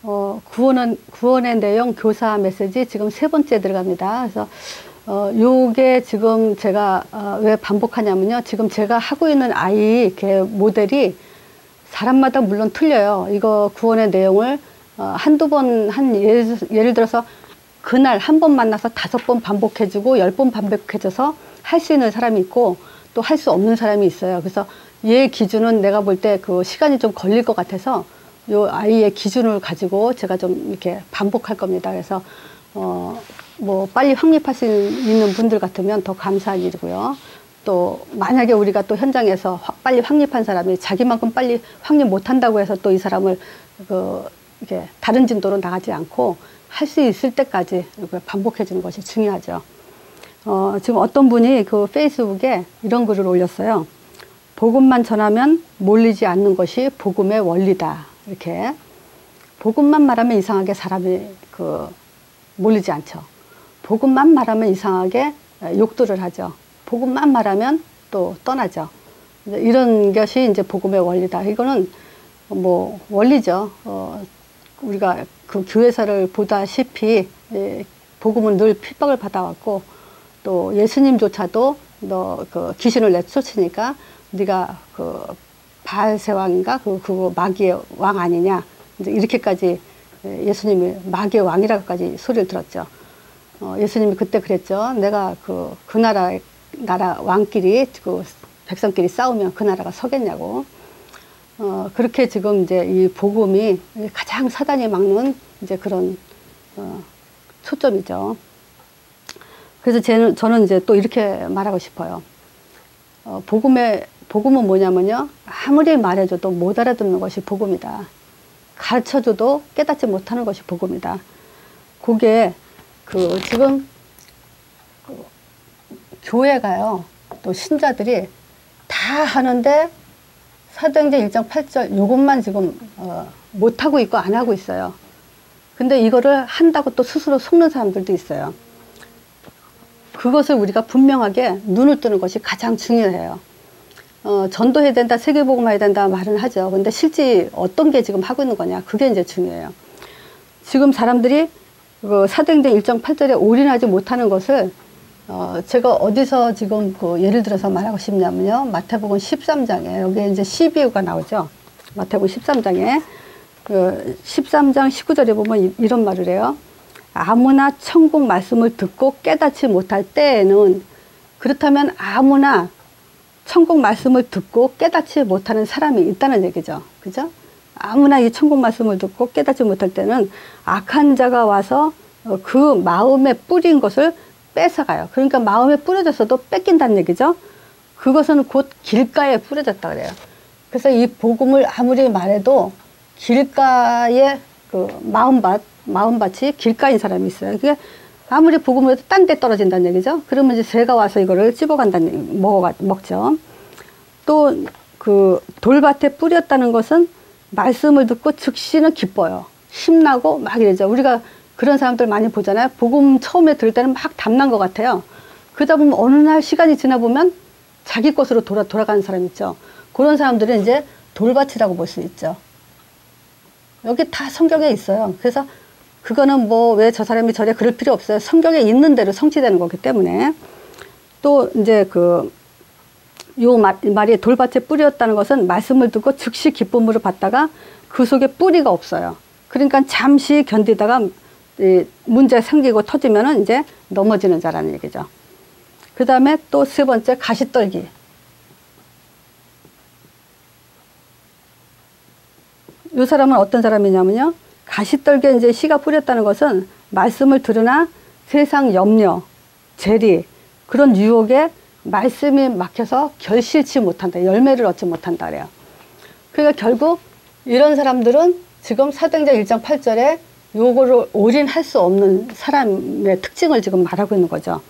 구원의 내용 교사 메시지 지금 3번째 들어갑니다. 그래서 요게 지금 제가 왜 반복하냐면요. 지금 제가 하고 있는 아이 모델이 사람마다 물론 틀려요. 이거 구원의 내용을 한두 번, 예를 들어서 그날 한 번 만나서 5번 반복해주고 10번 반복해줘서 할 수 있는 사람이 있고 또 할 수 없는 사람이 있어요. 그래서 얘 기준은 내가 볼 때 그 시간이 좀 걸릴 것 같아서 요 아이의 기준을 가지고 제가 좀 이렇게 반복할 겁니다. 그래서 뭐 빨리 확립할 수 있는 분들 같으면 더 감사한 일이고요. 또 만약에 우리가 또 현장에서 빨리 확립한 사람이 자기만큼 빨리 확립 못한다고 해서 또 이 사람을 이렇게 다른 진도로 나가지 않고 할 수 있을 때까지 반복해 주는 것이 중요하죠. 지금 어떤 분이 그 페이스북에 이런 글을 올렸어요. 복음만 전하면 몰리지 않는 것이 복음의 원리다. 이렇게 복음만 말하면 이상하게 사람이 몰리지 않죠. 복음만 말하면 이상하게 욕들을 하죠. 복음만 말하면 또 떠나죠. 이런 것이 이제 복음의 원리다. 이거는 뭐 원리죠. 우리가 그 교회사를 보다시피 복음은 늘 핍박을 받아왔고 또 예수님조차도 너 그 귀신을 내쫓으니까 네가 그 바알세왕인가 그거 마귀의 왕 아니냐 이제 이렇게까지 예수님이 마귀의 왕이라고까지 소리를 들었죠. 예수님이 그때 그랬죠. 내가 그 나라 왕끼리 그 백성끼리 싸우면 그 나라가 서겠냐고. 그렇게 지금 이제 이 복음이 가장 사단이 막는 이제 그런 초점이죠. 그래서 저는 이제 또 이렇게 말하고 싶어요. 복음은 뭐냐면요. 아무리 말해줘도 못 알아듣는 것이 복음이다. 가르쳐줘도 깨닫지 못하는 것이 복음이다. 그게 지금 교회가요. 또 신자들이 다 하는데 사도행전 1장 8절 요것만 지금 못하고 있고 안 하고 있어요. 근데 이거를 한다고 또 스스로 속는 사람들도 있어요. 그것을 우리가 분명하게 눈을 뜨는 것이 가장 중요해요. 전도해야 된다, 세계복음화해야 된다 말은 하죠. 근데 실제 어떤 게 지금 하고 있는 거냐, 그게 이제 중요해요. 지금 사람들이 사도행전 1장 8절에 올인하지 못하는 것을 제가 어디서 지금 예를 들어서 말하고 싶냐면요. 마태복음 13장에 여기에 이제 12호가 나오죠. 마태복음 13장에 13장 19절에 보면 이런 말을 해요. 아무나 천국 말씀을 듣고 깨닫지 못할 때에는, 그렇다면 아무나 천국 말씀을 듣고 깨닫지 못하는 사람이 있다는 얘기죠. 그죠? 아무나 이 천국 말씀을 듣고 깨닫지 못할 때는 악한 자가 와서 그 마음에 뿌린 것을 뺏어가요. 그러니까 마음에 뿌려졌어도 뺏긴다는 얘기죠. 그것은 곧 길가에 뿌려졌다 그래요. 그래서 이 복음을 아무리 말해도 길가에 마음밭이 길가인 사람이 있어요. 그게 아무리 복음을 해도 딴 데 떨어진다는 얘기죠. 그러면 이제 새가 와서 이거를 찝어간다는 먹죠. 또 돌밭에 뿌렸다는 것은 말씀을 듣고 즉시는 기뻐요. 힘나고 막 이러죠. 우리가 그런 사람들 많이 보잖아요. 복음 처음에 들을 때는 막 담난 것 같아요. 그러다 보면 어느 날 시간이 지나 보면 자기 것으로 돌아가는 사람 있죠. 그런 사람들은 이제 돌밭이라고 볼 수 있죠. 여기 다 성경에 있어요. 그래서 그거는 뭐 왜 저 사람이 저래 그럴 필요 없어요. 성경에 있는 대로 성취되는 거기 때문에. 또 이제 요 말이 돌밭에 뿌렸다는 것은 말씀을 듣고 즉시 기쁨으로 받다가 그 속에 뿌리가 없어요. 그러니까 잠시 견디다가 문제 생기고 터지면은 이제 넘어지는 자라는 얘기죠. 그 다음에 또 3번째 가시떨기. 이 사람은 어떤 사람이냐면요. 가시떨기에 이제 씨가 뿌렸다는 것은 말씀을 들으나 세상 염려, 재리, 그런 유혹에 말씀이 막혀서 결실치 못한다. 열매를 얻지 못한다 그래요. 그러니까 결국 이런 사람들은 지금 사도행전 1장 8절에 요거를 올인할 수 없는 사람의 특징을 지금 말하고 있는 거죠.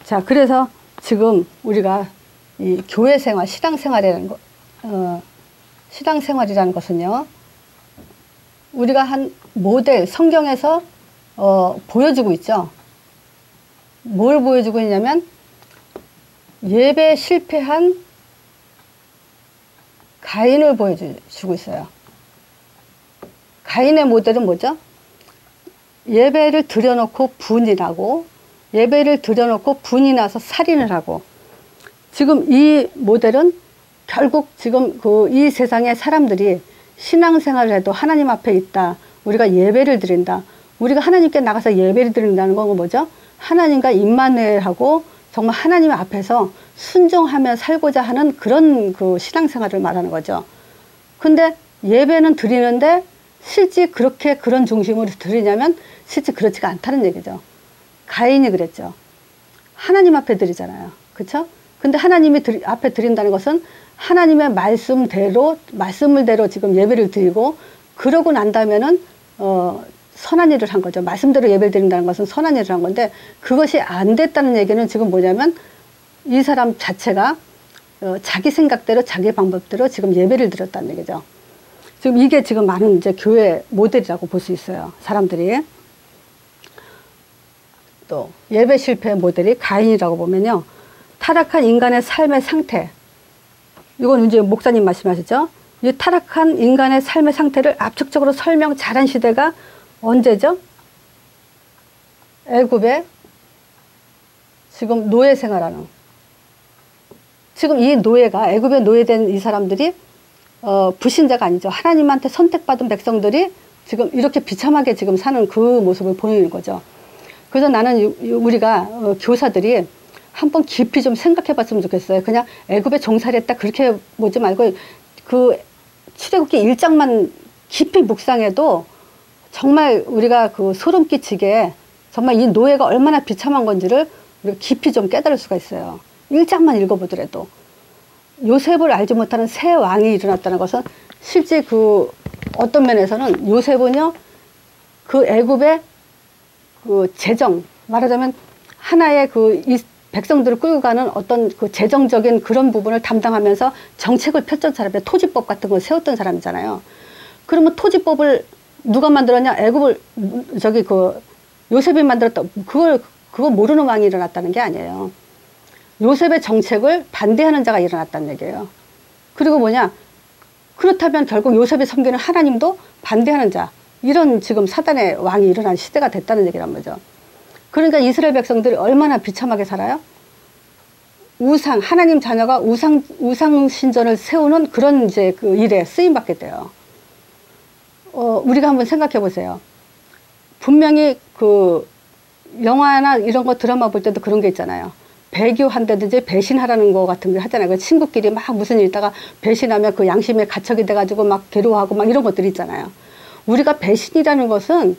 자, 그래서 지금 우리가 이 교회 생활, 신앙생활이라는 신앙생활이라는 것은요, 우리가 한 모델, 성경에서 보여주고 있죠. 뭘 보여주고 있냐면 예배 실패한 가인을 보여주고 있어요. 가인의 모델은 뭐죠? 예배를 드려놓고 분이 나고, 예배를 드려놓고 분이 나서 살인을 하고, 지금 이 모델은 결국 지금 이 세상의 사람들이 신앙생활을 해도 하나님 앞에 있다, 우리가 예배를 드린다, 우리가 하나님께 나가서 예배를 드린다는 건 뭐죠? 하나님과 임마누엘하고 정말 하나님 앞에서 순종하며 살고자 하는 그런 신앙생활을 말하는 거죠. 근데 예배는 드리는데 실제 그렇게 그런 중심으로 드리냐면 실제 그렇지가 않다는 얘기죠. 가인이 그랬죠. 하나님 앞에 드리잖아요. 그렇죠? 근데 하나님이 앞에 드린다는 것은 하나님의 말씀을 대로 지금 예배를 드리고, 그러고 난 다음에는 선한 일을 한 거죠. 말씀대로 예배를 드린다는 것은 선한 일을 한 건데, 그것이 안 됐다는 얘기는 지금 뭐냐면 이 사람 자체가 자기 생각대로 자기 방법대로 지금 예배를 드렸다는 얘기죠. 지금 이게 지금 많은 이제 교회 모델이라고 볼 수 있어요. 사람들이. 또 예배 실패의 모델이 가인이라고 보면요, 타락한 인간의 삶의 상태, 이건 이제 목사님 말씀하시죠. 이 타락한 인간의 삶의 상태를 압축적으로 설명 잘한 시대가 언제죠? 애굽에 지금 노예 생활하는, 지금 이 노예가, 애굽에 노예된 이 사람들이 불신자가 아니죠. 하나님한테 선택받은 백성들이 지금 이렇게 비참하게 지금 사는 그 모습을 보이는 거죠. 그래서 나는 우리가 교사들이 한번 깊이 좀 생각해 봤으면 좋겠어요. 그냥 애굽에 종살이했다 그렇게 보지 말고 그 출애굽기 1장만 깊이 묵상해도 정말 우리가 소름 끼치게 정말 이 노예가 얼마나 비참한 건지를 우리가 깊이 좀 깨달을 수가 있어요. 1장만 읽어보더라도. 요셉을 알지 못하는 새 왕이 일어났다는 것은 실제 어떤 면에서는 요셉은요, 애굽의 재정, 말하자면 하나의 이 백성들을 끌고 가는 어떤 재정적인 그런 부분을 담당하면서 정책을 폈던 사람이에요. 토지법 같은 걸 세웠던 사람이잖아요. 그러면 토지법을 누가 만들었냐? 요셉이 만들었다. 그거 모르는 왕이 일어났다는 게 아니에요. 요셉의 정책을 반대하는 자가 일어났다는 얘기예요. 그리고 그렇다면 결국 요셉이 섬기는 하나님도 반대하는 자, 이런 지금 사단의 왕이 일어난 시대가 됐다는 얘기란 말이죠. 그러니까 이스라엘 백성들이 얼마나 비참하게 살아요? 하나님 자녀가 우상 신전을 세우는 그런 이제 일에 쓰임받게 돼요. 우리가 한번 생각해 보세요. 분명히 영화나 이런 거 드라마 볼 때도 그런 게 있잖아요. 배교한다든지 배신하라는 거 같은 거 하잖아요. 그 친구끼리 막 무슨 일 있다가 배신하면 그 양심에 가척이 돼가지고 막 괴로워하고 막 이런 것들이 있잖아요. 우리가 배신이라는 것은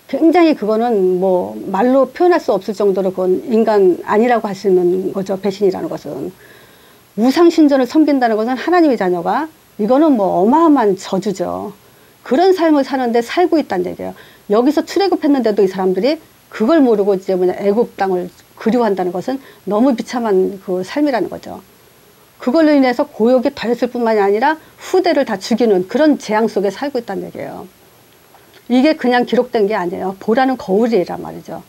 굉장히 그거는 말로 표현할 수 없을 정도로 그건 인간 아니라고 할 수 있는 거죠. 배신이라는 것은. 우상신전을 섬긴다는 것은 하나님의 자녀가 이거는 어마어마한 저주죠. 그런 삶을 사는데 살고 있다는 얘기예요. 여기서 출애굽했는데도 이 사람들이 그걸 모르고 이제 애굽 땅을 그리워한다는 것은 너무 비참한 삶이라는 거죠. 그걸로 인해서 고욕이 더했을 뿐만이 아니라 후대를 다 죽이는 그런 재앙 속에 살고 있다는 얘기예요. 이게 그냥 기록된 게 아니에요. 보라는 거울이란 말이죠.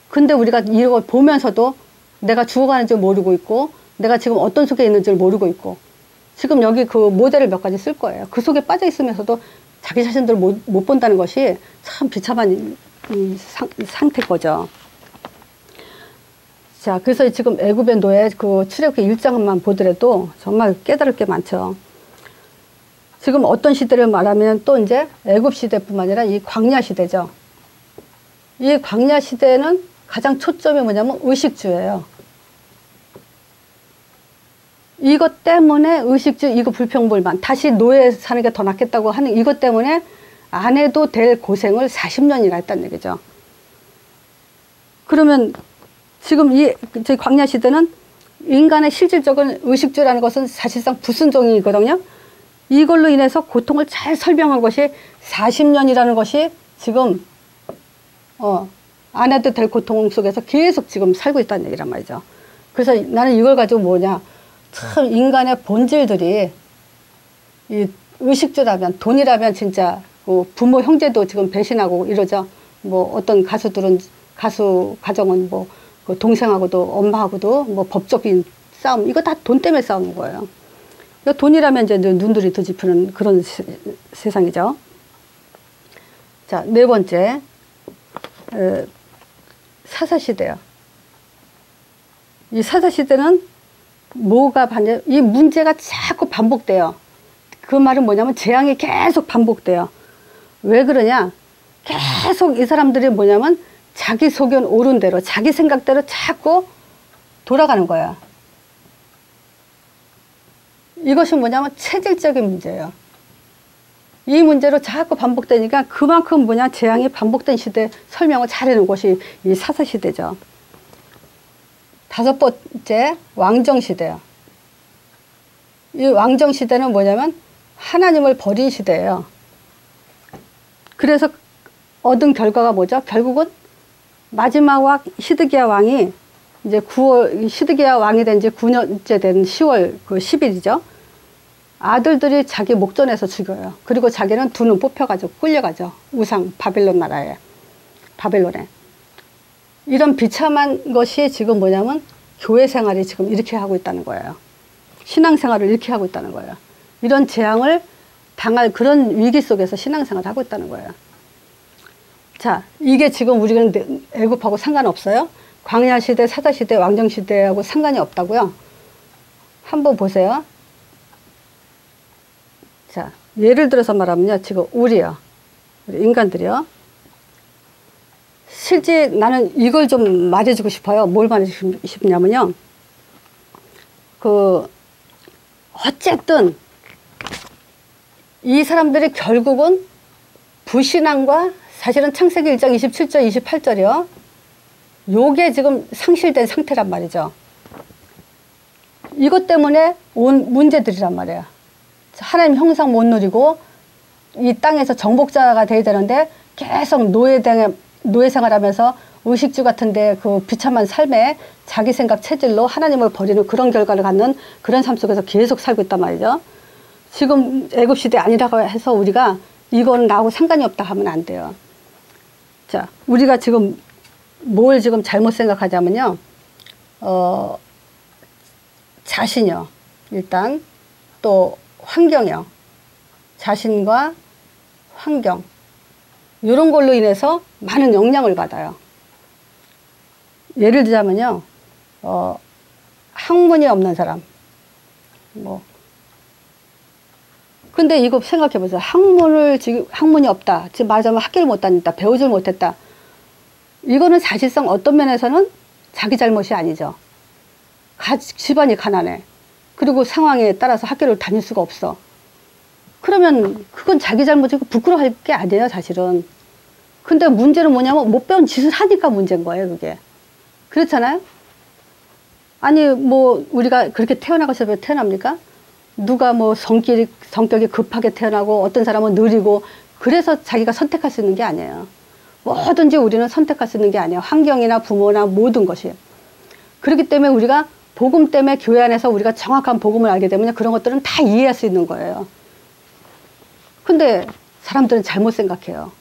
근데 우리가 이걸 보면서도 내가 죽어가는지 모르고 있고, 내가 지금 어떤 속에 있는지를 모르고 있고, 지금 여기 모델을 몇 가지 쓸 거예요. 그 속에 빠져 있으면서도 자기 자신들을 못 본다는 것이 참 비참한 상태인 거죠. 자, 그래서 지금 애굽의 노예 출애굽기 1장만 보더라도 정말 깨달을 게 많죠. 지금 어떤 시대를 말하면 또 이제 애굽 시대뿐만 아니라 이 광야 시대죠. 이 광야 시대는 가장 초점이 뭐냐면 의식주예요. 이것 때문에 의식주, 이거 불평불만, 다시 노예 사는 게 더 낫겠다고 하는 이것 때문에 안 해도 될 고생을 40년이나 했다는 얘기죠. 그러면 지금 저희 광야 시대는 인간의 실질적인 의식주라는 것은 사실상 불순종이거든요. 이걸로 인해서 고통을 잘 설명한 것이 40년이라는 것이 지금 안 해도 될 고통 속에서 계속 지금 살고 있다는 얘기란 말이죠. 그래서 나는 이걸 가지고 참 인간의 본질들이 이 의식주라면, 돈이라면 진짜 부모 형제도 지금 배신하고 이러죠. 어떤 가수 가정은 동생하고도 엄마하고도 법적인 싸움, 이거 다 돈 때문에 싸우는 거예요. 돈이라면 이제 눈들이 뒤집히는 그런 세상이죠. 자, 네 번째, 사사시대요. 이 사사시대는 뭐가 반대, 이 문제가 자꾸 반복돼요. 그 말은 뭐냐면 재앙이 계속 반복돼요. 왜 그러냐? 계속 이 사람들이 뭐냐면 자기 소견 옳은 대로, 자기 생각대로 자꾸 돌아가는 거야. 이것이 뭐냐면 체질적인 문제예요. 이 문제로 자꾸 반복되니까 그만큼 뭐냐, 재앙이 반복된 시대 설명을 잘해놓은 것이 이 사사시대죠. 다섯 번째, 왕정시대요. 이 왕정시대는 뭐냐면 하나님을 버린 시대예요. 그래서 얻은 결과가 뭐죠? 결국은 마지막 왕 시드기야 왕이 이제 9월, 시드기야 왕이 된 지 9년째 된 10월 그 10일이죠. 아들들이 자기 목전에서 죽여요. 그리고 자기는 두 눈 뽑혀가지고 끌려가죠. 우상 바벨론 나라에, 바벨론에. 이런 비참한 것이 지금 뭐냐면 교회 생활이 지금 이렇게 하고 있다는 거예요. 신앙생활을 이렇게 하고 있다는 거예요. 이런 재앙을 당할 그런 위기 속에서 신앙생활을 하고 있다는 거예요. 자, 이게 지금 우리는 애굽하고 상관없어요. 광야시대, 사사시대, 왕정시대하고 상관이 없다고요. 한번 보세요. 자, 예를 들어서 말하면요. 지금 우리 인간들이요. 실제 나는 이걸 좀 말해주고 싶어요. 뭘 말해주고 싶냐면요. 어쨌든 이 사람들이 결국은 불신앙과 사실은 창세기 1장 27절, 28절이요. 요게 지금 상실된 상태란 말이죠. 이것 때문에 온 문제들이란 말이에요. 하나님 형상 못 누리고 이 땅에서 정복자가 돼야 되는데 계속 노예 생활하면서 의식주 같은데 그 비참한 삶에 자기 생각 체질로 하나님을 버리는 그런 결과를 갖는 그런 삶 속에서 계속 살고 있단 말이죠. 지금 애굽시대 아니라고 해서 우리가 이건 나하고 상관이 없다 하면 안 돼요. 자, 우리가 지금 뭘 지금 잘못 생각하자면요. 자신이요. 일단 또 환경이요. 자신과 환경. 이런 걸로 인해서 많은 영향을 받아요. 예를 들자면요. 학문이 없는 사람. 근데 이거 생각해 보세요. 학문이 없다. 지금 말하자면 학교를 못 다녔다. 배우질 못했다. 이거는 사실상 어떤 면에서는 자기 잘못이 아니죠. 집안이 가난해. 그리고 상황에 따라서 학교를 다닐 수가 없어. 그러면 그건 자기 잘못이고 부끄러워할 게 아니에요, 사실은. 근데 문제는 뭐냐면 못 배운 짓을 하니까 문제인 거예요, 그게. 그렇잖아요? 아니, 우리가 그렇게 태어나고 싶어서 태어납니까? 누가 성격이 급하게 태어나고 어떤 사람은 느리고 그래서 자기가 선택할 수 있는 게 아니에요. 뭐든지 우리는 선택할 수 있는 게 아니에요. 환경이나 부모나 모든 것이. 그렇기 때문에 우리가 복음 때문에 교회 안에서 우리가 정확한 복음을 알게 되면 그런 것들은 다 이해할 수 있는 거예요. 근데 사람들은 잘못 생각해요.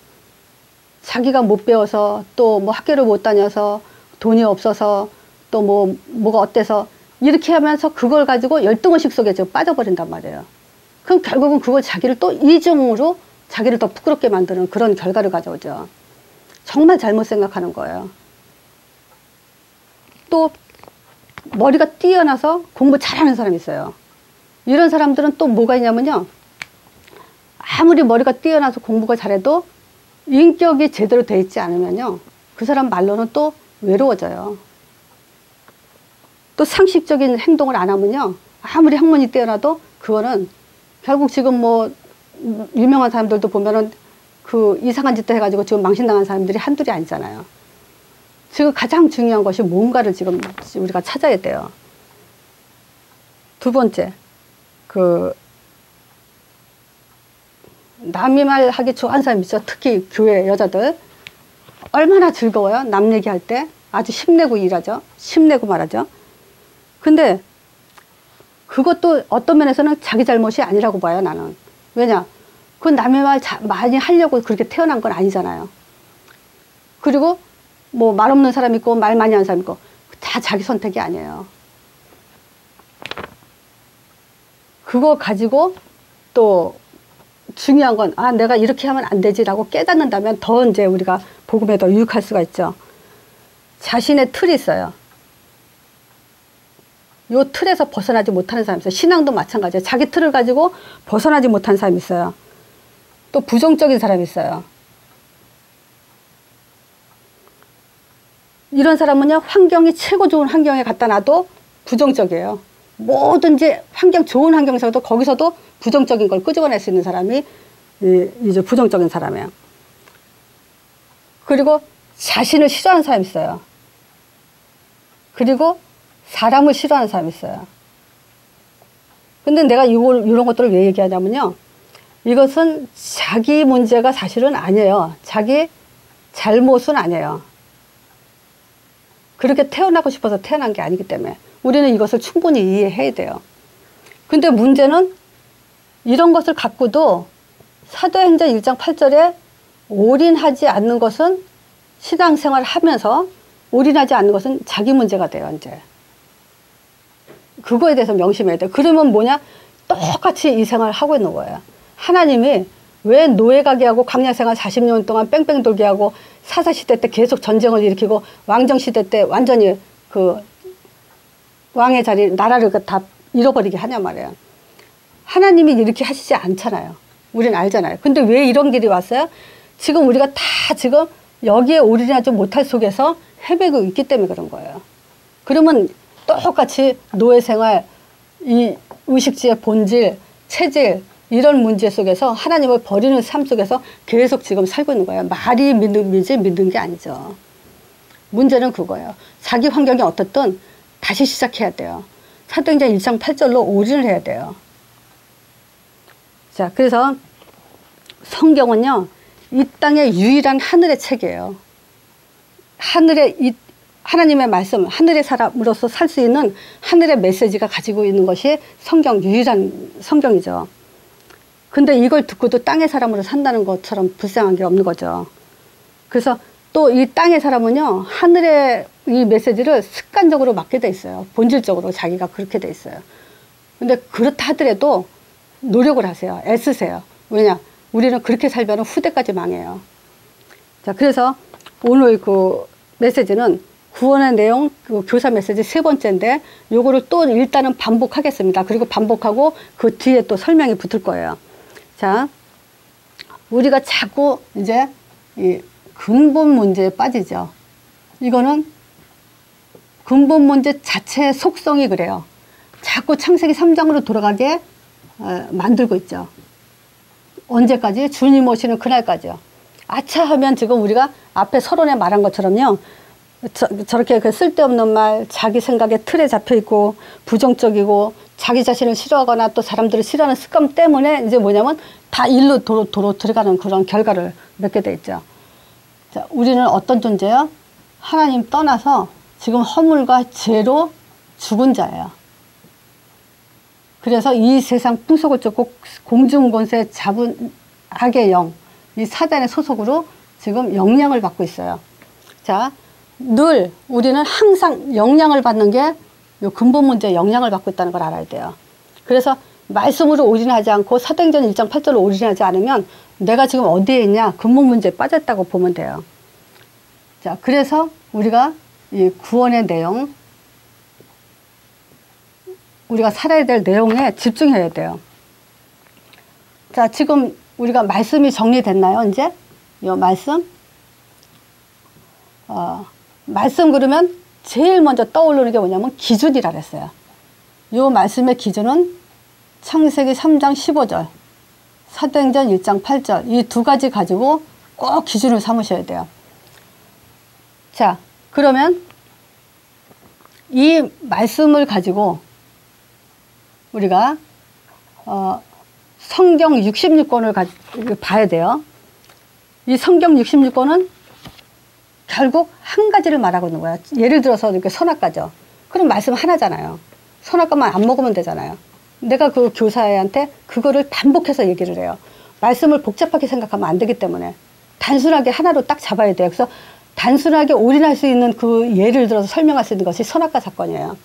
자기가 못 배워서 또 학교를 못 다녀서 돈이 없어서 또 뭐가 어때서 이렇게 하면서 그걸 가지고 열등의식 속에 지금 빠져버린단 말이에요. 그럼 결국은 그걸 자기를 또 이중으로 자기를 더 부끄럽게 만드는 그런 결과를 가져오죠. 정말 잘못 생각하는 거예요. 또 머리가 뛰어나서 공부 잘하는 사람이 있어요. 이런 사람들은 또 뭐가 있냐면요. 아무리 머리가 뛰어나서 공부가 잘해도 인격이 제대로 돼 있지 않으면요. 그 사람 말로는 또 외로워져요. 또 상식적인 행동을 안 하면요. 아무리 학문이 뛰어나도 그거는 결국 지금 유명한 사람들도 보면은 그 이상한 짓도 해가지고 지금 망신당한 사람들이 한둘이 아니잖아요. 지금 가장 중요한 것이 뭔가를 지금 우리가 찾아야 돼요. 두 번째, 남의 말 하기 좋아하는 사람 있죠. 특히 교회 여자들. 얼마나 즐거워요. 남 얘기할 때. 아주 힘내고 일하죠. 힘내고 말하죠. 근데 그것도 어떤 면에서는 자기 잘못이 아니라고 봐요, 나는. 왜냐? 그건 남의 말 많이 하려고 그렇게 태어난 건 아니잖아요. 그리고 말 없는 사람 있고 말 많이 하는 사람 있고 다 자기 선택이 아니에요. 그거 가지고 또 중요한 건, 아, 내가 이렇게 하면 안 되지라고 깨닫는다면 더 이제 우리가 복음에 더 유익할 수가 있죠. 자신의 틀이 있어요. 요 틀에서 벗어나지 못하는 사람이 있어요. 신앙도 마찬가지예요. 자기 틀을 가지고 벗어나지 못하는 사람이 있어요. 또 부정적인 사람이 있어요. 이런 사람은요, 환경이 최고 좋은 환경에 갖다 놔도 부정적이에요. 뭐든지 좋은 환경에서도 거기서도 부정적인 걸 끄집어낼 수 있는 사람이 이제 부정적인 사람이에요. 그리고 자신을 싫어하는 사람이 있어요. 그리고 사람을 싫어하는 사람이 있어요. 근데 내가 이런 것들을 왜 얘기하냐면요. 이것은 자기 문제가 사실은 아니에요. 자기 잘못은 아니에요. 그렇게 태어나고 싶어서 태어난 게 아니기 때문에 우리는 이것을 충분히 이해해야 돼요. 근데 문제는 이런 것을 갖고도 사도행전 1장 8절에 올인하지 않는 것은 신앙생활을 하면서 올인하지 않는 것은 자기 문제가 돼요. 이제 그거에 대해서 명심해야 돼요. 그러면 뭐냐? 똑같이 이 생활을 하고 있는 거예요. 하나님이 왜 노예가게 하고 광야생활 40년 동안 뺑뺑 돌게 하고 사사시대 때 계속 전쟁을 일으키고 왕정시대 때 완전히 그 왕의 자리, 나라를 다 잃어버리게 하냐 말이에요. 하나님이 이렇게 하시지 않잖아요. 우리는 알잖아요. 근데 왜 이런 길이 왔어요? 지금 우리가 다 지금 여기에 올인하지 못할 속에서 헤매고 있기 때문에 그런 거예요. 그러면 똑같이 노예생활, 이 의식주의 본질, 체질, 이런 문제 속에서 하나님을 버리는 삶 속에서 계속 지금 살고 있는 거예요. 말이 믿는 게 아니죠. 문제는 그거예요. 자기 환경이 어떻든 다시 시작해야 돼요. 사도행전 1장 8절로 올인을 해야 돼요. 자, 그래서 성경은요, 이 땅의 유일한 하늘의 책이에요. 하나님의 말씀, 하늘의 사람으로서 살 수 있는 하늘의 메시지가 가지고 있는 것이 유일한 성경이죠. 근데 이걸 듣고도 땅의 사람으로 산다는 것처럼 불쌍한 게 없는 거죠. 그래서 또 이 땅의 사람은요, 하늘의 이 메시지를 습관적으로 맡게 돼 있어요. 본질적으로 자기가 그렇게 돼 있어요. 근데 그렇다 하더라도 노력을 하세요. 애쓰세요. 왜냐? 우리는 그렇게 살면 후대까지 망해요. 자, 그래서 오늘 그 메시지는 구원의 내용, 그 교사 메시지 3번째인데, 요거를 또 일단은 반복하겠습니다. 그리고 반복하고 그 뒤에 또 설명이 붙을 거예요. 자, 우리가 자꾸 이제 이 근본 문제에 빠지죠. 이거는 근본 문제 자체의 속성이 그래요. 자꾸 창세기 3장으로 돌아가게 만들고 있죠. 언제까지? 주님 오시는 그날까지요. 아차 하면 지금 우리가 앞에 서론에 말한 것처럼요. 저렇게 그 쓸데없는 말, 자기 생각에 틀에 잡혀 있고 부정적이고 자기 자신을 싫어하거나 또 사람들을 싫어하는 습관 때문에 이제 뭐냐면 다 일로 도로 들어가는 그런 결과를 맺게 돼 있죠. 자, 우리는 어떤 존재요? 하나님 떠나서 지금 허물과 죄로 죽은 자예요. 그래서 이 세상 풍속을 쫓고 공중권세 잡은 악의 영, 이 사단의 소속으로 지금 영향을 받고 있어요. 자, 늘 우리는 항상 영향을 받는 게 요 근본 문제에 영향을 받고 있다는 걸 알아야 돼요. 그래서 말씀으로 올인하지 않고 사도행전 1장 8절로 올인하지 않으면 내가 지금 어디에 있냐? 근본 문제에 빠졌다고 보면 돼요. 자, 그래서 우리가 이 구원의 내용, 우리가 살아야 될 내용에 집중해야 돼요. 자, 지금 우리가 말씀이 정리됐나요? 이제 이 말씀, 말씀 그러면 제일 먼저 떠오르는 게 뭐냐면 기준이라 그랬어요. 이 말씀의 기준은 창세기 3장 15절, 사도행전 1장 8절, 이 두 가지 가지고 꼭 기준을 삼으셔야 돼요. 자, 그러면 이 말씀을 가지고 우리가 성경 66권을 봐야 돼요. 이 성경 66권은 결국 한 가지를 말하고 있는 거야. 예를 들어서 이렇게 선악과죠. 그럼 말씀 하나잖아요. 선악과만 안 먹으면 되잖아요. 내가 그 교사한테 그거를 반복해서 얘기를 해요. 말씀을 복잡하게 생각하면 안 되기 때문에 단순하게 하나로 딱 잡아야 돼요. 그래서 단순하게 올인할 수 있는 그 예를 들어서 설명할 수 있는 것이 선악과 사건이에요.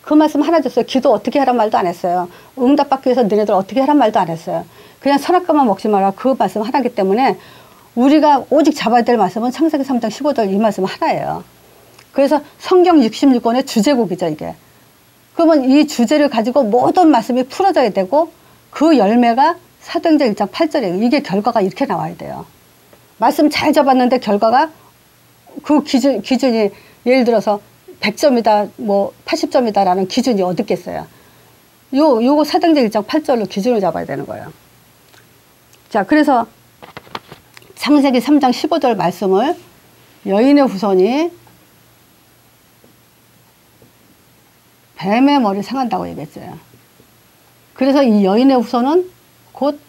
그 말씀 하나 줬어요. 기도 어떻게 하란 말도 안 했어요. 응답받기 위해서 너네들 어떻게 하란 말도 안 했어요. 그냥 선악과만 먹지 마라. 그 말씀 하나이기 때문에 우리가 오직 잡아야 될 말씀은 창세기 3장 15절 이 말씀 하나예요. 그래서 성경 66권의 주제곡이죠, 이게. 그러면 이 주제를 가지고 모든 말씀이 풀어져야 되고 그 열매가 사도행전 1장 8절이에요. 이게 결과가 이렇게 나와야 돼요. 말씀 잘 잡았는데 결과가 그 기준이 예를 들어서 100점이다, 뭐 80점이다라는 기준이 어디 있겠어요. 요거 사도행전 1장 8절로 기준을 잡아야 되는 거예요. 자, 그래서 창세기 3장 15절 말씀을 여인의 후손이 뱀의 머리 상한다고 얘기했어요. 그래서 이 여인의 후손은 곧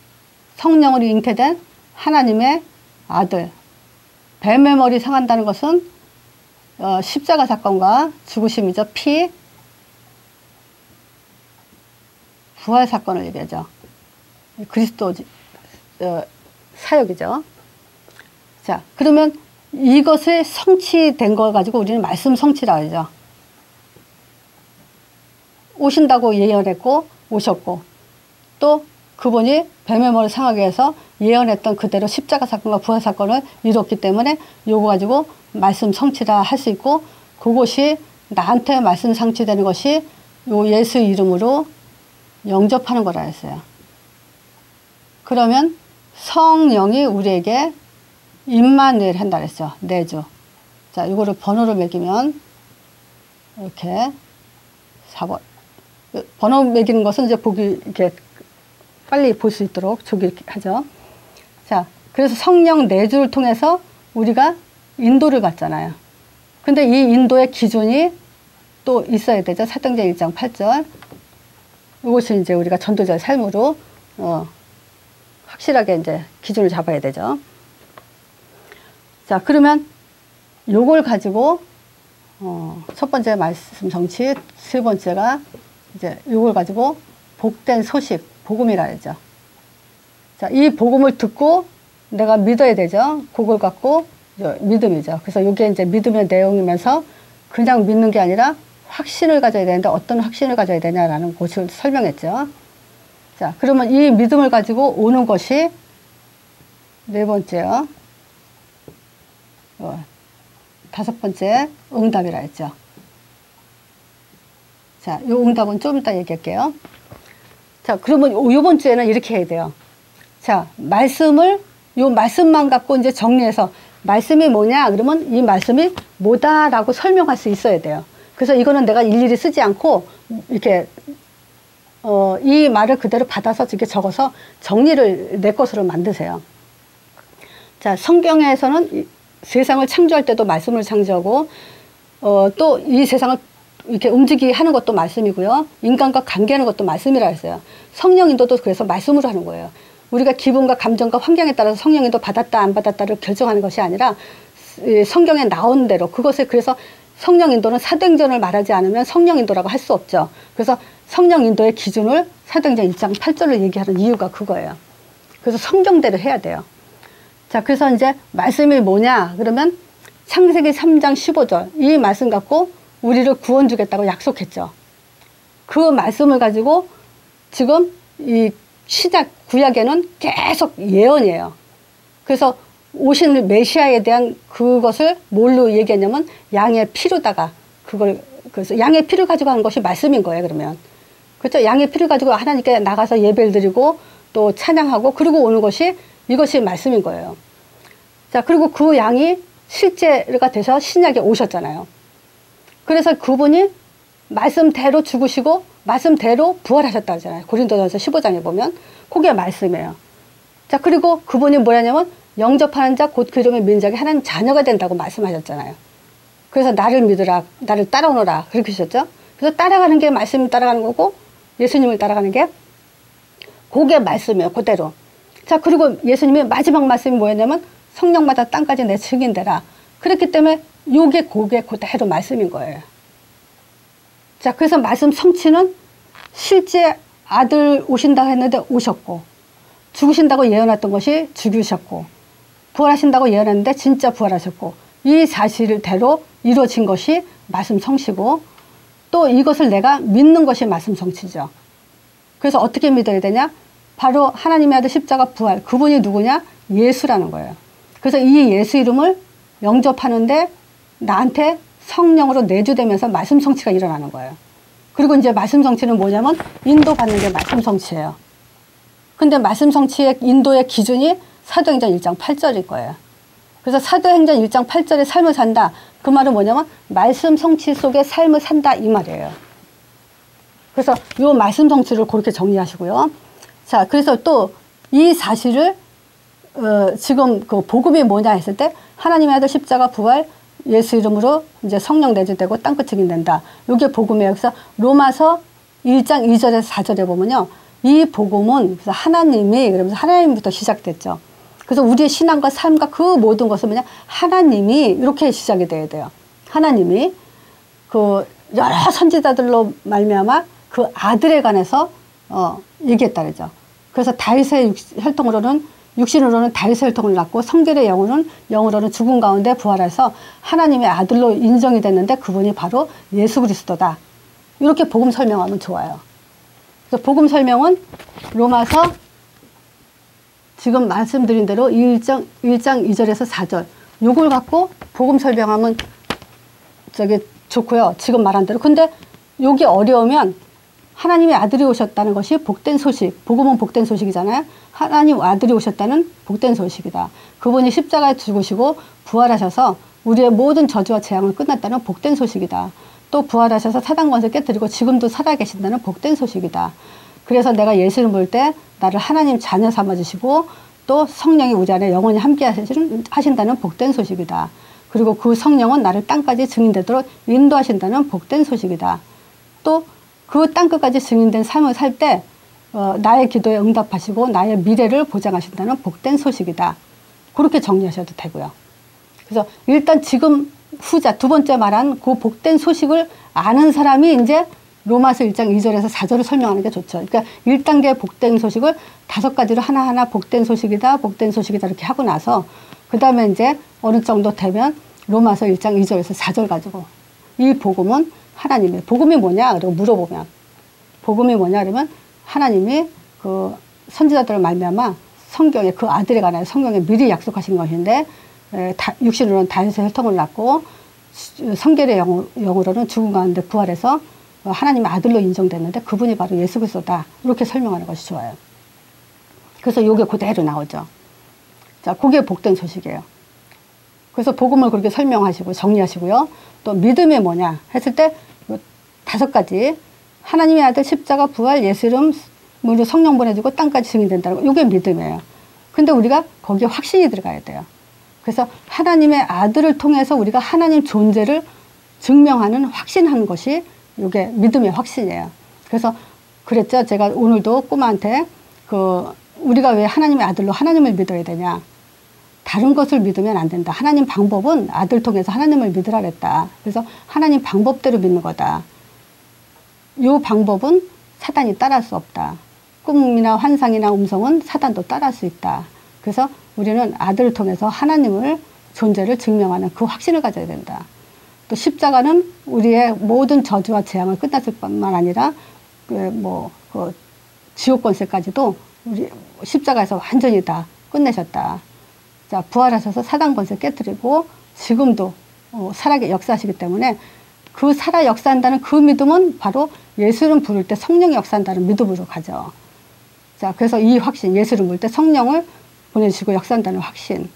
성령으로 잉태된 하나님의 아들. 뱀의 머리 상한다는 것은 십자가 사건과 죽으심이죠. 피, 부활 사건을 얘기하죠. 그리스도 사역이죠. 자, 그러면 이것이 성취된 걸 가지고 우리는 말씀 성취라고 하죠. 오신다고 예언했고 오셨고 또 그분이 뱀의 머리를 상하게 해서 예언했던 그대로 십자가 사건과 부활 사건을 이뤘기 때문에 요거 가지고 말씀 성취라 할 수 있고 그것이 나한테 말씀 성취되는 것이 요 예수 이름으로 영접하는 거라 했어요. 그러면 성령이 우리에게 임마누엘 한다 그랬죠. 내주. 자, 이거를 번호를 매기면 이렇게 4번. 번호 매기는 것은 이제 보기 이렇게 빨리 볼 수 있도록 저기 이렇게 하죠. 자, 그래서 성령 내주를 통해서 우리가 인도를 받잖아요. 근데 이 인도의 기준이 또 있어야 되죠. 사도행전 1장 8절. 이것이 이제 우리가 전도자의 삶으로 확실하게 이제 기준을 잡아야 되죠. 자, 그러면 요걸 가지고 첫 번째 말씀 성취, 세 번째가 이제 요걸 가지고 복된 소식, 복음이라 하죠. 자, 이 복음을 듣고 내가 믿어야 되죠. 그걸 갖고 믿음이죠. 그래서 이게 이제 믿음의 내용이면서 그냥 믿는 게 아니라 확신을 가져야 되는데 어떤 확신을 가져야 되냐라는 것을 설명했죠. 자, 그러면 이 믿음을 가지고 오는 것이 네 번째요. 다섯 번째 응답이라 했죠. 자, 요 응답은 좀 이따 얘기할게요. 자, 그러면 요번 주에는 이렇게 해야 돼요. 자, 요 말씀만 갖고 이제 정리해서 말씀이 뭐냐? 그러면 이 말씀이 뭐다라고 설명할 수 있어야 돼요. 그래서 이거는 내가 일일이 쓰지 않고 이렇게 이 말을 그대로 받아서 이렇게 적어서 정리를 내 것으로 만드세요. 자, 성경에서는 세상을 창조할 때도 말씀을 창조하고 또 이 세상을 이렇게 움직이게 하는 것도 말씀이고요. 인간과 관계하는 것도 말씀이라 했어요. 성령 인도도 그래서 말씀으로 하는 거예요. 우리가 기분과 감정과 환경에 따라서 성령 인도 받았다 안 받았다를 결정하는 것이 아니라 성경에 나온 대로 그것을 그래서 성령 인도는 사도행전을 말하지 않으면 성령 인도라고 할 수 없죠. 그래서 성령 인도의 기준을 사도행전 1장 8절로 얘기하는 이유가 그거예요. 그래서 성경대로 해야 돼요. 자, 그래서 이제 말씀이 뭐냐? 그러면 창세기 3장 15절 이 말씀 갖고 우리를 구원 주겠다고 약속했죠. 그 말씀을 가지고 지금 이 신약 구약에는 계속 예언이에요. 그래서 오신 메시아에 대한 그것을 뭘로 얘기했냐면 양의 피로다가 그래서 양의 피를 가지고 하는 것이 말씀인 거예요. 그러면 그렇죠. 양의 피를 가지고 하나님께 나가서 예배를 드리고 또 찬양하고 그러고 오는 것이 이것이 말씀인 거예요. 자, 그리고 그 양이 실제가 돼서 신약에 오셨잖아요. 그래서 그분이 말씀대로 죽으시고 말씀대로 부활하셨다 하잖아요. 고린도전서 15장에 보면 그게 말씀이에요. 자, 그리고 그분이 뭐냐면 영접하는 자 곧 그 이름의 민족이 하나님 자녀가 된다고 말씀하셨잖아요. 그래서 나를 믿으라, 나를 따라오너라 그렇게 하셨죠. 그래서 따라가는 게 말씀을 따라가는 거고 예수님을 따라가는 게 그게 말씀이에요. 그대로. 자, 그리고 예수님의 마지막 말씀이 뭐였냐면 성령마다 땅까지 내 증인되라. 그렇기 때문에 요게 그대로 말씀인 거예요. 자, 그래서 말씀 성취는 실제 아들 오신다고 했는데 오셨고 죽으신다고 예언했던 것이 죽으셨고 부활하신다고 예언했는데 진짜 부활하셨고 이 사실대로 이루어진 것이 말씀 성취고 또 또 이것을 내가 믿는 것이 말씀 성취죠. 그래서 어떻게 믿어야 되냐? 바로 하나님의 아들 십자가 부활, 그분이 누구냐? 예수라는 거예요. 그래서 이 예수 이름을 영접하는데 나한테 성령으로 내주되면서 말씀 성취가 일어나는 거예요. 그리고 이제 말씀 성취는 뭐냐면 인도받는 게 말씀 성취예요. 근데 말씀 성취의 인도의 기준이 사도행전 1장 8절일 거예요. 그래서 사도행전 1장 8절의 삶을 산다. 그 말은 뭐냐면 말씀 성취 속의 삶을 산다 이 말이에요. 그래서 이 말씀 성취를 그렇게 정리하시고요. 자, 그래서 또 이 사실을 지금 그 복음이 뭐냐 했을 때 하나님의 아들 십자가 부활 예수 이름으로 이제 성령 내주되고 땅끝 증인된다. 이게 복음이에요. 그래서 로마서 1장 2절에서 4절에 보면요. 이 복음은 그래서 하나님이 그러면서 하나님부터 시작됐죠. 그래서 우리의 신앙과 삶과 그 모든 것은 뭐냐 하나님이 이렇게 시작이 돼야 돼요. 하나님이 그 여러 선지자들로 말미암아 그 아들에 관해서 얘기했다 그러죠. 그래서 다윗의 혈통으로는 육신으로는 다윗의 혈통을 낳고 성결의 영으로는 죽음 가운데 부활해서 하나님의 아들로 인정이 됐는데 그분이 바로 예수 그리스도다. 이렇게 복음 설명하면 좋아요. 그래서 복음 설명은 로마서 지금 말씀드린 대로 1장 2절에서 4절 요걸 갖고 복음 설명하면 좋고요. 지금 말한 대로. 근데 요게 어려우면 하나님의 아들이 오셨다는 것이 복된 소식. 복음은 복된 소식이잖아요. 하나님 아들이 오셨다는 복된 소식이다. 그분이 십자가에 죽으시고 부활하셔서 우리의 모든 저주와 재앙을 끝났다는 복된 소식이다. 또 부활하셔서 사단 권세 깨뜨리고 지금도 살아계신다는 복된 소식이다. 그래서 내가 예수를 볼 때 나를 하나님 자녀 삼아주시고 또 성령이 우리 안에 영원히 함께 하신다는 복된 소식이다. 그리고 그 성령은 나를 땅까지 증인되도록 인도하신다는 복된 소식이다. 또 그 땅끝까지 증인된 삶을 살 때 나의 기도에 응답하시고 나의 미래를 보장하신다는 복된 소식이다. 그렇게 정리하셔도 되고요. 그래서 일단 지금 후자 두 번째 말한 그 복된 소식을 아는 사람이 이제 로마서 1장 2절에서 4절을 설명하는 게 좋죠. 그러니까 1단계 복된 소식을 5가지로 하나하나 복된 소식이다, 복된 소식이다 이렇게 하고 나서 그 다음에 이제 어느 정도 되면 로마서 1장 2절에서 4절 가지고 이 복음은 하나님의 복음이 뭐냐? 그리고 물어보면 복음이 뭐냐? 그러면 하나님이 그 선지자들을 말미암아 성경에 그 아들에 관하여 성경에 미리 약속하신 것인데 육신으로는 다윗의 혈통을 낳고 성결의 영으로는 죽음 가운데 부활해서 하나님의 아들로 인정됐는데 그분이 바로 예수 그리스도다. 이렇게 설명하는 것이 좋아요. 그래서 이게 그대로 나오죠. 자, 그게 복된 소식이에요. 그래서 복음을 그렇게 설명하시고 정리하시고요. 또 믿음이 뭐냐 했을 때 5가지 하나님의 아들 십자가 부활 예수 이름으로 성령 보내주고 땅까지 증인된다는 거. 이게 믿음이에요. 근데 우리가 거기에 확신이 들어가야 돼요. 그래서 하나님의 아들을 통해서 우리가 하나님 존재를 증명하는 확신하는 것이 이게 믿음의 확신이에요. 그래서 그랬죠. 제가 오늘도 꼬마한테 우리가 왜 하나님의 아들로 하나님을 믿어야 되냐. 다른 것을 믿으면 안 된다. 하나님 방법은 아들 통해서 하나님을 믿으라 그랬다. 그래서 하나님 방법대로 믿는 거다. 이 방법은 사단이 따라할 수 없다. 꿈이나 환상이나 음성은 사단도 따라할 수 있다. 그래서 우리는 아들을 통해서 하나님을 존재를 증명하는 그 확신을 가져야 된다. 또 십자가는 우리의 모든 저주와 재앙을 끝났을 뿐만 아니라 지옥 권세까지도 우리 십자가에서 완전히 다 끝내셨다. 자, 부활하셔서 사단 권세 깨뜨리고 지금도 살아 역사하시기 때문에 그 살아 역사한다는 그 믿음은 바로 예수를 부를 때 성령이 역사한다는 믿음으로 가죠. 자, 그래서 이 확신, 예수를 부를 때 성령을 보내주시고 역사한다는 확신,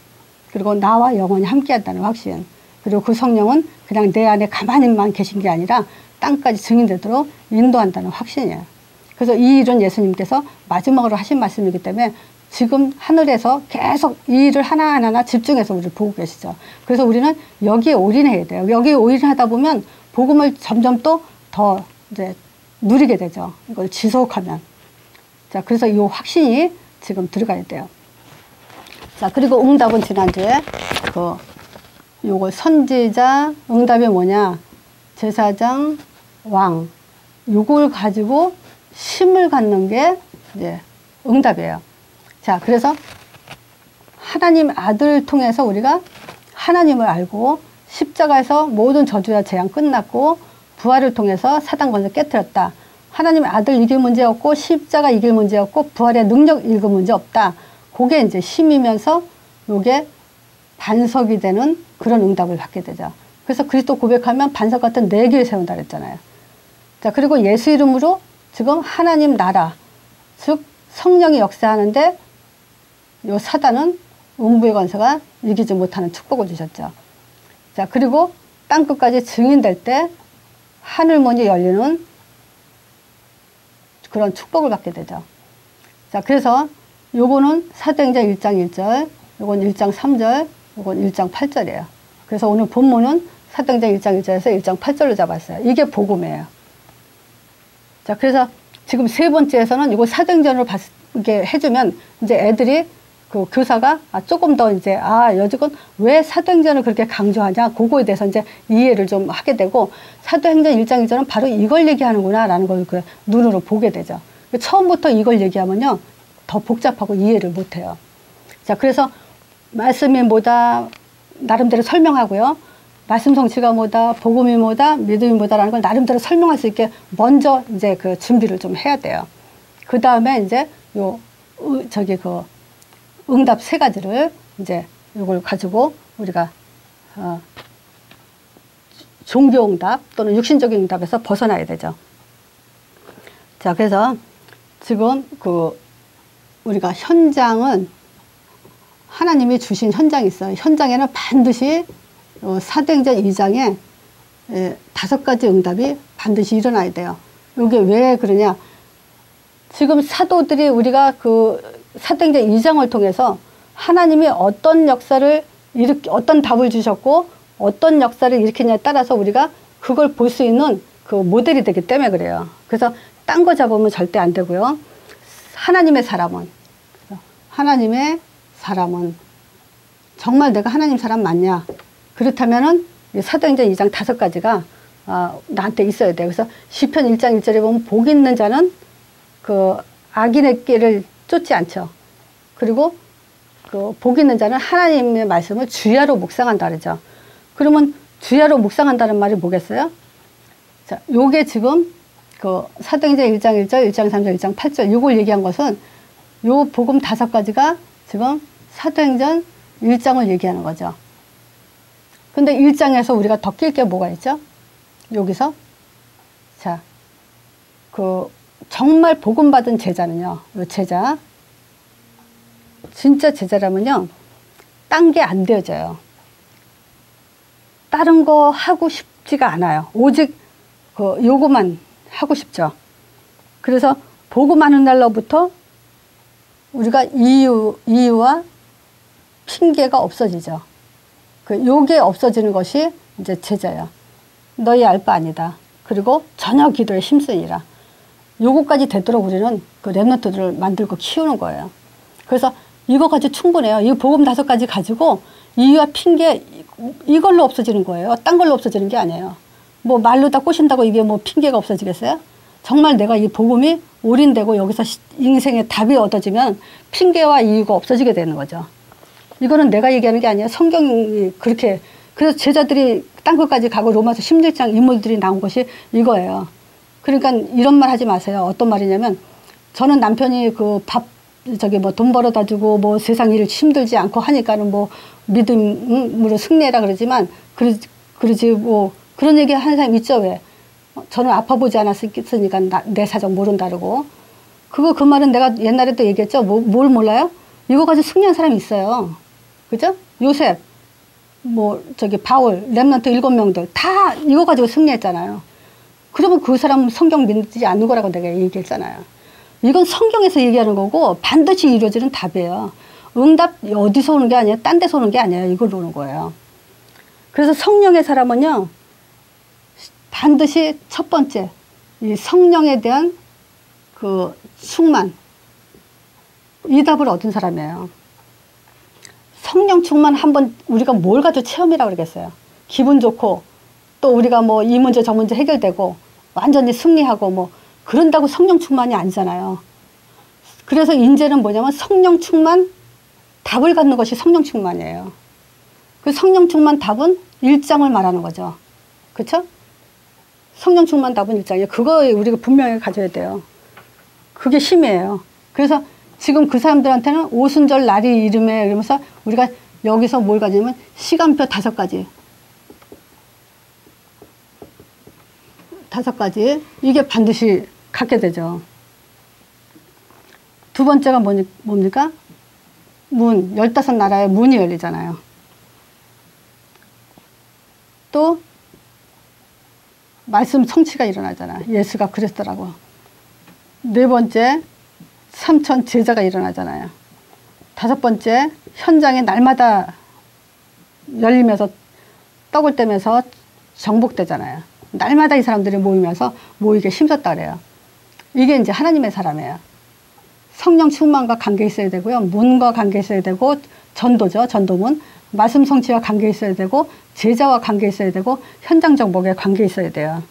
그리고 나와 영원히 함께한다는 확신, 그리고 그 성령은 그냥 내 안에 가만히만 계신 게 아니라 땅까지 증인되도록 인도한다는 확신이에요. 그래서 이 일은 예수님께서 마지막으로 하신 말씀이기 때문에 지금 하늘에서 계속 이 일을 하나하나 집중해서 우리를 보고 계시죠. 그래서 우리는 여기에 올인해야 돼요. 여기에 올인하다 보면 복음을 점점 또 더 이제 누리게 되죠. 이걸 지속하면. 자, 그래서 이 확신이 지금 들어가야 돼요. 자, 그리고 응답은 지난주에 요거 선지자 응답이 뭐냐? 제사장, 왕. 요걸 가지고 힘을 갖는 게 이제 응답이에요. 자, 그래서 하나님 아들을 통해서 우리가 하나님을 알고 십자가에서 모든 저주와 재앙 끝났고 부활을 통해서 사단 권세 깨뜨렸다. 하나님의 아들 이길 문제였고 십자가 이길 문제였고 부활의 능력 이길 문제 없다. 그게 이제 힘이면서 요게 반석이 되는 그런 응답을 받게 되죠. 그래서 그리스도 고백하면 반석 같은 네 개를 세운다 그랬잖아요. 자, 그리고 예수 이름으로 지금 하나님 나라, 즉 성령이 역사하는데 요 사단은 음부의 권세가 이기지 못하는 축복을 주셨죠. 자, 그리고 땅끝까지 증인될 때 하늘문이 열리는 그런 축복을 받게 되죠. 자, 그래서 요거는 사도행전 1장 1절, 요건 1장 3절, 요건 1장 8절이에요. 그래서 오늘 본문은 사도행전 1장 1절에서 1장 8절로 잡았어요. 이게 복음이에요. 자, 그래서 지금 세 번째에서는 이거 사도행전으로 이게 해주면 이제 애들이 그 교사가 조금 더 이제 여직은 왜 사도행전을 그렇게 강조하냐 그거에 대해서 이제 이해를 좀 하게 되고 사도행전 1장 1절은 바로 이걸 얘기하는구나 라는 걸 그 눈으로 보게 되죠. 처음부터 이걸 얘기하면요 더 복잡하고 이해를 못해요. 자, 그래서 말씀이 뭐다 나름대로 설명하고요. 말씀 성취가 뭐다, 복음이 뭐다, 믿음이 뭐다라는 걸 나름대로 설명할 수 있게 먼저 이제 그 준비를 좀 해야 돼요. 그 다음에 이제 그 응답 세 가지를 이제 이걸 가지고 우리가 종교 응답 또는 육신적인 응답에서 벗어나야 되죠. 자, 그래서 지금 우리가 현장은 하나님이 주신 현장이 있어요. 현장에는 반드시 사도행전 2장에 5가지 응답이 반드시 일어나야 돼요. 이게 왜 그러냐? 지금 사도들이 우리가 사도행전 2장을 통해서 하나님이 어떤 역사를 어떤 답을 주셨고 어떤 역사를 일으키냐에 따라서 우리가 그걸 볼 수 있는 그 모델이 되기 때문에 그래요. 그래서 딴 거 잡으면 절대 안 되고요. 하나님의 사람은 정말 내가 하나님 사람 맞냐? 그렇다면은 사도행전 2장 5가지가 나한테 있어야 돼요. 그래서 시편 1장 1절에 보면 복 있는 자는 그 악인의 길을 쫓지 않죠. 그리고 복 있는 자는 하나님의 말씀을 주야로 묵상한다 그러죠. 그러면 주야로 묵상한다는 말이 뭐겠어요? 자, 요게 지금 사도행전 1장 1절, 1장 3절, 1장 8절 요걸 얘기한 것은 요 복음 5가지가 지금 사도행전 1장을 얘기하는 거죠. 근데 1장에서 우리가 더 낄 게 뭐가 있죠? 여기서 자, 정말 복음 받은 제자는요. 요 제자 진짜 제자라면요. 딴 게 안 되어져요. 다른 거 하고 싶지가 않아요. 오직 요거만 하고 싶죠. 그래서 복음하는 날로부터 우리가 이유와 핑계가 없어지죠. 요게 없어지는 것이 이제 제자야. 너희 알 바 아니다. 그리고 전혀 기도에 힘쓰니라. 요거까지 되도록 우리는 그 랩런트들을 만들고 키우는 거예요. 그래서 이거 가지고 충분해요. 이 복음 5가지 가지고 이유와 핑계 이걸로 없어지는 거예요. 딴 걸로 없어지는 게 아니에요. 뭐 말로 다 꼬신다고 이게 뭐 핑계가 없어지겠어요? 정말 내가 이 복음이 올인되고 여기서 인생의 답이 얻어지면 핑계와 이유가 없어지게 되는 거죠. 이거는 내가 얘기하는 게 아니에요. 성경이 그렇게. 그래서 제자들이 딴 것까지 가고 로마서 16장 인물들이 나온 것이 이거예요. 그러니까 이런 말 하지 마세요. 어떤 말이냐면 저는 남편이 돈 벌어다 주고 뭐 세상 일을 힘들지 않고 하니까는 뭐 믿음으로 승리해라 그러지만 그러지 뭐 그런 얘기 하는 사람 있죠. 왜? 저는 아파 보지 않았으니까 내 사정 모른다고. 그 말은 내가 옛날에도 얘기했죠. 뭘 몰라요? 이거 가지고 승리한 사람이 있어요. 그죠? 요셉, 바울, 렘넌트 7명들 다 이거 가지고 승리했잖아요. 그러면 그 사람은 성경 믿지 않는 거라고 내가 얘기했잖아요. 이건 성경에서 얘기하는 거고 반드시 이루어지는 답이에요. 응답 어디서 오는 게 아니에요. 딴 데서 오는 게 아니에요. 이걸로 오는 거예요. 그래서 성령의 사람은요. 반드시 첫 번째 이 성령에 대한 그 충만 이 답을 얻은 사람이에요. 성령 충만 한번 우리가 뭘 가지고 체험이라고 그러겠어요. 기분 좋고 또 우리가 뭐 이 문제 저 문제 해결되고 완전히 승리하고 뭐 그런다고 성령 충만이 아니잖아요. 그래서 인제는 뭐냐면 성령 충만 답을 갖는 것이 성령 충만이에요. 그 성령 충만 답은 1장을 말하는 거죠. 그렇죠? 성령 충만 답은 일장이에요. 그거 우리가 분명히 가져야 돼요. 그게 힘이에요. 그래서 지금 그 사람들한테는 오순절 날이 이름에 이러면서 우리가 여기서 뭘 가지냐면 시간표 5가지. 5가지. 이게 반드시 갖게 되죠. 두 번째가 뭡니까? 문. 15나라의 문이 열리잖아요. 또 말씀 성취가 일어나잖아. 예수가 그랬더라고. 네 번째, 3천 제자가 일어나잖아요. 5번째, 현장에 날마다 열리면서 떡을 떼면서 정복되잖아요. 날마다 이 사람들이 모이면서 모이게 힘썼다 그래요. 이게 이제 하나님의 사람이에요. 성령 충만과 관계 있어야 되고요. 문과 관계 있어야 되고, 전도죠. 전도문. 말씀 성취와 관계 있어야 되고, 제자와 관계 있어야 되고, 현장 정복에 관계 있어야 돼요.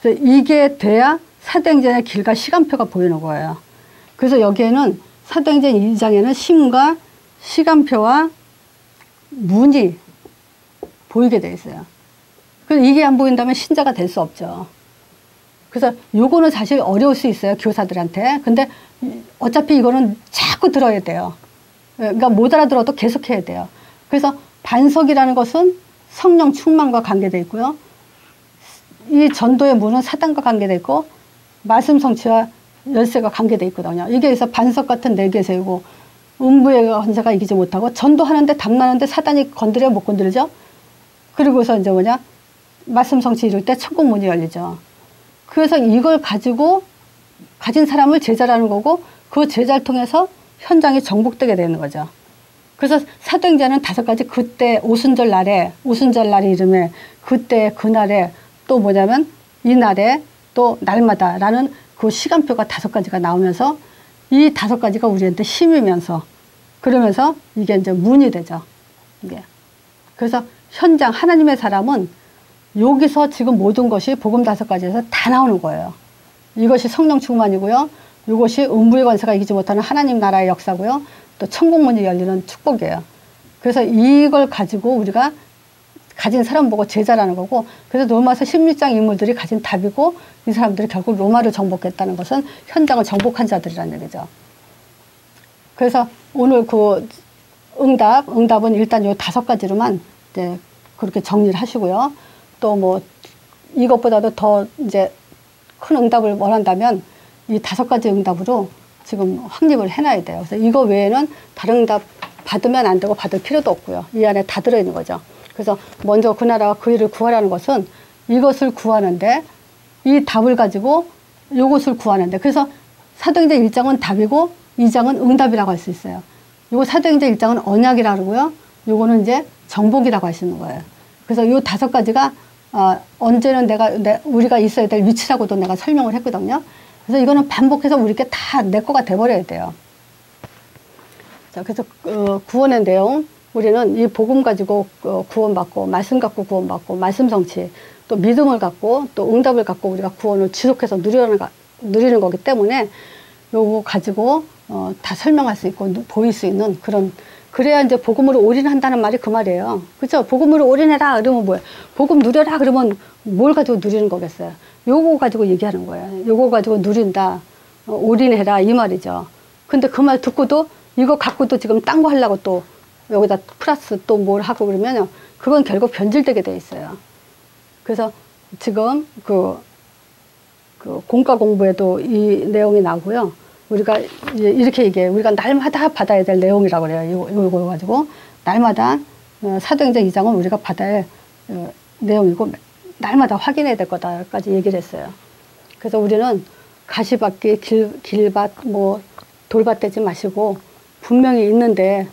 그래서 이게 돼야 사도행전의 길과 시간표가 보이는 거예요. 그래서 여기에는 사도행전 2장에는 심과 시간표와 문이 보이게 돼 있어요. 그래서 이게 안 보인다면 신자가 될 수 없죠. 그래서 요거는 사실 어려울 수 있어요. 교사들한테. 근데 어차피 이거는 자꾸 들어야 돼요. 그러니까 못 알아들어도 계속 해야 돼요. 그래서 반석이라는 것은 성령 충만과 관계되어 있고요. 이 전도의 문은 사단과 관계되어 있고, 말씀 성취와 열쇠가 관계되어 있거든요. 이게 그래서 반석 같은 4개 세우고, 음부의 권세가 이기지 못하고, 전도하는데 담나는데 사단이 건드려 못 건드리죠? 그리고서 이제 말씀 성취 이룰 때 천국 문이 열리죠. 그래서 이걸 가지고 가진 사람을 제자라는 거고, 그 제자를 통해서 현장이 정복되게 되는 거죠. 그래서 사도행전은 5가지 그때 오순절 날의 이름에 그때 그날에 또 뭐냐면 이날에 또 날마다라는 그 시간표가 5가지가 나오면서 이 5가지가 우리한테 힘이면서 그러면서 이게 이제 문이 되죠. 이게. 그래서 현장 하나님의 사람은 여기서 지금 모든 것이 복음 5가지에서 다 나오는 거예요. 이것이 성령 충만이고요. 이것이 음부의 권세가 이기지 못하는 하나님 나라의 역사고요. 또 천국문이 열리는 축복이에요. 그래서 이걸 가지고 우리가 가진 사람 보고 제자라는 거고, 그래서 로마서 16장 인물들이 가진 답이고, 이 사람들이 결국 로마를 정복했다는 것은 현장을 정복한 자들이라는 얘기죠. 그래서 오늘 그 응답은 일단 요 5가지로만 이제 그렇게 정리를 하시고요. 또 뭐 이것보다도 더 이제 큰 응답을 원한다면 이 5가지 응답으로 지금 확립을 해놔야 돼요. 그래서 이거 외에는 다른 응답 받으면 안 되고 받을 필요도 없고요. 이 안에 다 들어있는 거죠. 그래서 먼저 그 나라와 그 일을 구하라는 것은 이것을 구하는데, 이 답을 가지고 이것을 구하는데, 그래서 사도행전 1장은 답이고 2장은 응답이라고 할 수 있어요. 요거 사도행전 1장은 언약이라고 그러고요. 요거는 이제 정복이라고 할 수 있는 거예요. 그래서 요 5가지가 언제는 우리가 있어야 될 위치라고도 내가 설명을 했거든요. 그래서 이거는 반복해서 우리께 다 내 거가 돼버려야 돼요. 자, 그래서 구원의 내용, 우리는 이 복음 가지고 구원받고, 말씀 갖고 구원받고, 말씀 성취, 또 믿음을 갖고, 또 응답을 갖고 우리가 구원을 지속해서 누리는 거기 때문에 요거 가지고 다 설명할 수 있고 보일 수 있는 그래야 이제 복음으로 올인한다는 말이 그 말이에요. 그죠? 복음으로 올인해라 그러면 뭐예요? 복음 누려라 그러면 뭘 가지고 누리는 거겠어요? 요거 가지고 얘기하는 거예요. 요거 가지고 누린다, 올인해라 이 말이죠. 근데 그 말 듣고도 이거 갖고도 지금 딴 거 하려고 또 여기다 플러스 또 뭘 하고 그러면요, 그건 결국 변질되게 돼 있어요. 그래서 지금 그 공과 공부에도 이 내용이 나오고요. 우리가 이렇게 얘기해요. 우리가 날마다 받아야 될 내용이라고 그래요. 이거 가지고 날마다 사도행전 2장은 우리가 받아야 할 내용이고 날마다 확인해야 될 거다까지 얘기를 했어요. 그래서 우리는 가시밭길, 길밭, 뭐 돌밭 되지 마시고 분명히 있는데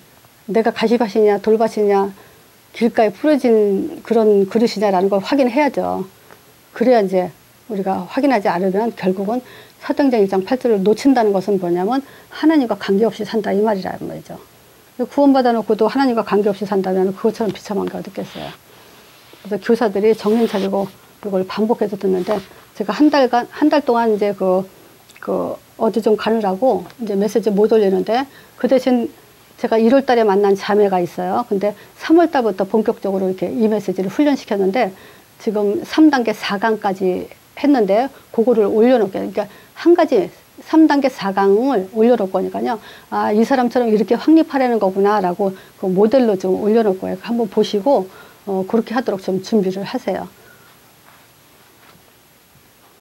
내가 가시밭이냐 돌밭이냐 길가에 뿌려진 그런 그릇이냐라는 걸 확인해야죠. 그래야 이제 우리가 확인하지 않으면 결국은 사도행전 1장 8절을 놓친다는 것은 뭐냐면 하나님과 관계없이 산다 이 말이란 말이죠. 구원받아 놓고도 하나님과 관계없이 산다면 그것처럼 비참한 게 어딨겠어요. 그래서 교사들이 정신 차리고 이걸 반복해서 듣는데, 제가 한 달 동안 이제 어디 좀 가느라고 이제 메시지 못 올리는데, 그 대신 제가 1월 달에 만난 자매가 있어요. 근데 3월 달부터 본격적으로 이렇게 이 메시지를 훈련시켰는데, 지금 3단계 4강까지 했는데 그거를 올려놓을게요. 그러니까 한 가지 3단계 4강을 올려놓을 거니까요. 아, 이 사람처럼 이렇게 확립하려는 거구나라고 그 모델로 좀 올려놓을 거예요. 한번 보시고 그렇게 하도록 좀 준비를 하세요.